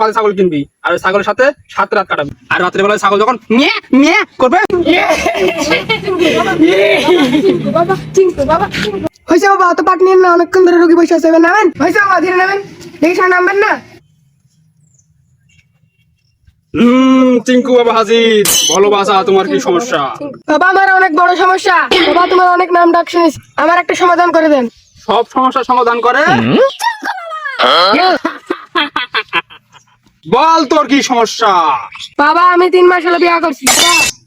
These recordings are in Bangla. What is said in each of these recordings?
পালে ছাগল কিনবি, আর ওই ছাগলের সাথে 7 রাত কাটাবি। আর রাত্রে বেলায় ছাগল যখন মিয়া মিয়া করবে, হয়েছে বাবা, অত পাট নিয়ে না, অনেকক্ষণ ধরে রোগী বসে আছে, এবার নামেন। হয়েছে বাবা, ধীরে নামেন, দেখি সামনে নামবেন না। চিঙ্কু বাবা হাজির। বলো বাসা, তোমার কি সমস্যা? বাবা আমার অনেক বড় সমস্যা। বাবা তোমার অনেক নাম ডাক শুনেছি, আমার একটা সমাধান করে দেন। সব সমস্যার সমাধান করে? বল তোর কি সমস্যা? বাবা আমি 3 মাস হলো বিয়ে করছি,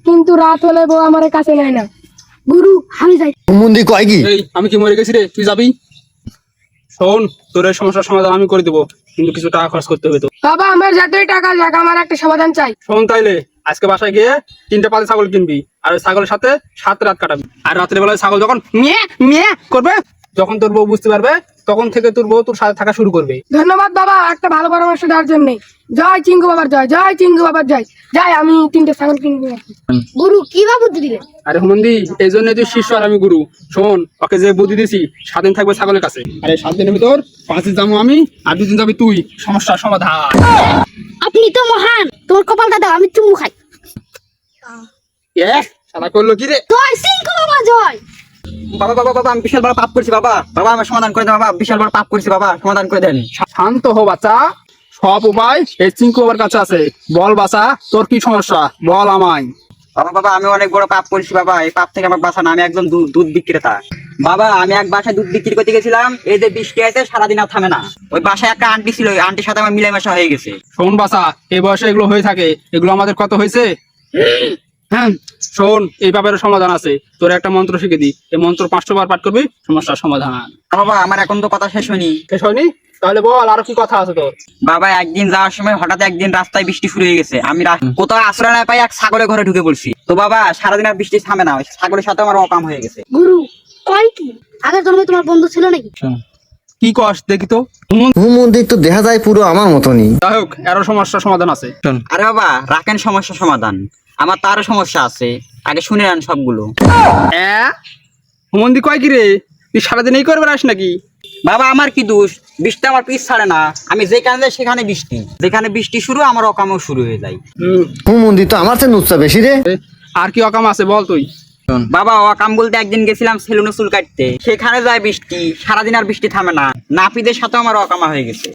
কিন্তু রাত হলে বউ আমার কাছে নেয় না। গুরু আমি যাই। মন্দি কয় কি? এই আমি কি মরে গেছি রে, তুই যাবি? শোন, তোর এই সমস্যার সমাধান আমি করে দেবো, কিন্তু কিছু টাকা খরচ করতে হবে তো। বাবা আমার যতই টাকা যাক, আমার একটা সমাধান চাই। শোন তাইলে, আজকে বাসায় গিয়ে 3টে পালে ছাগল কিনবি, আর ওই ছাগলের সাথে 7 রাত কাটাবি। আর রাত্রে বেলায় ছাগল যখন মিয়া মিয়া করবে, যখন তোর বউ বুঝতে পারবে, তখন থেকে তোর বউ তোর সাথে থাকা শুরু করবে। ধন্যবাদ বাবা একটা ভালো পরামর্শ দেওয়ার জন্য। জয় চিঙ্কু বাবার জয়, জয় চিঙ্কু বাবার জয়। যাই আমি 3টে ছাগল কিনবো। গুরু কি বা বুদ্ধি দিলেন? আরে হুমন্দি, এই জন্য তুই শিষ্য আর আমি গুরু। শোন, ওকে যে বুদ্ধি দিছি, 7 দিন থাকবে ছাগলের কাছে। আরে 7 দিনের ভিতর 5 দিন যাবো আমি, আর 2 দিন যাবি তুই। সমস্যার সমাধান। আপনি তো মহান, তোর কপালটা দাও, আমি চুমু খাই। শালা করলো কি রে? জয় চিঙ্কু বাবা জয়। বাবা বাবা বাবা আমি বিশাল বড় পাপ করছি বাবা। বাবা আমার সমাধান করে দেন বাবা, বিশাল বড় পাপ করছি বাবা, সমাধান করে দেন। শান্ত হো বাচ্চা, সব উপায় এই চিঙ্কু বাবার কাছে আছে। বল বাচ্চা, তোর কি সমস্যা বল আমায়। বাবা বাবা আমি অনেক বড় পাপ করছি বাবা, এই পাপ থেকে আমার বাঁচান। আমি একজন দুধ বিক্রেতা বাবা। আমি এক বাসায় দুধ বিক্রি করতে গেছিলাম, এই যে বৃষ্টি আছে সারাদিন আর থামে না। ওই বাসায় একটা আন্টি ছিল, ওই আন্টির সাথে আমার মিলেমিশা হয়ে গেছে। শোন বাসা, এই বয়সে এগুলো হয়ে থাকে, এগুলো আমাদের কত হয়েছে। হ্যাঁ শোন, এই ব্যাপারে সমাধান আছে। তোর একটা মন্ত্র শিখে দি, এই মন্ত্র 500 বার পাঠ করবি, সমস্যার সমাধান। বাবা আমার এখন তো কথা শেষ হয়নি। শেষ হয়নি? তাহলে বল আরো কি কথা আছে তোর। বাবা একদিন যাওয়ার সময় হঠাৎ একদিন রাস্তায় বৃষ্টি শুরু হয়ে গেছে। আমি কোথাও আশ্রয় না পাই এক ছাগলের ঘরে ঢুকে পড়ছি। তো বাবা সারাদিন আর বৃষ্টি থামে না, ওই ছাগলের সাথে আমার অকাম হয়ে গেছে। গুরু কয় কি আগের জন্মে তোমার বন্ধু ছিল নাকি? কি কস দেখি তো। মন্দির তো দেখা যায় পুরো আমার মতনই। যাই হোক, আরো সমস্যার সমাধান আছে। আরে বাবা রাখেন সমস্যা সমাধান, আমার তারও সমস্যা আছে, আগে শুনে নেন সবগুলো। হুমন্দি কয় কি রে, তুই সারাদিন এই করে বেড়াস নাকি? বাবা আমার কি দোষ, বৃষ্টি আমার পিছ ছাড়ে না। আমি যেখানে যাই সেখানে বৃষ্টি, যেখানে বৃষ্টি শুরু আমার অকামও শুরু হয়ে যায়। মন্দির তো আমার চেয়ে নুচ্ছা বেশি রে। আর কি অকাম আছে বল তুই। বাবা অকাম বলতে একদিন গেছিলাম সেলুনে চুল কাটতে, সেখানে যায় বৃষ্টি, সারাদিন আর বৃষ্টি থামে না। নাপিদের সাথে আমার অকামা হয়ে গেছে।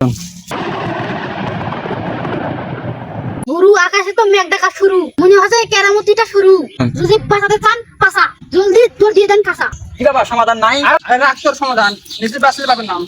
গুরু আকাশে তো মেঘ দেখা শুরু, মনে হচ্ছে কেরামতিটা শুরু। যদি পাসাতে চান পাসা, জলদি তোর দিয়ে দেন কাঁসা। কি বাবা সমাধান নাই? রাখ তোর সমাধান, নিজে বাঁচলে পাবেন নাম।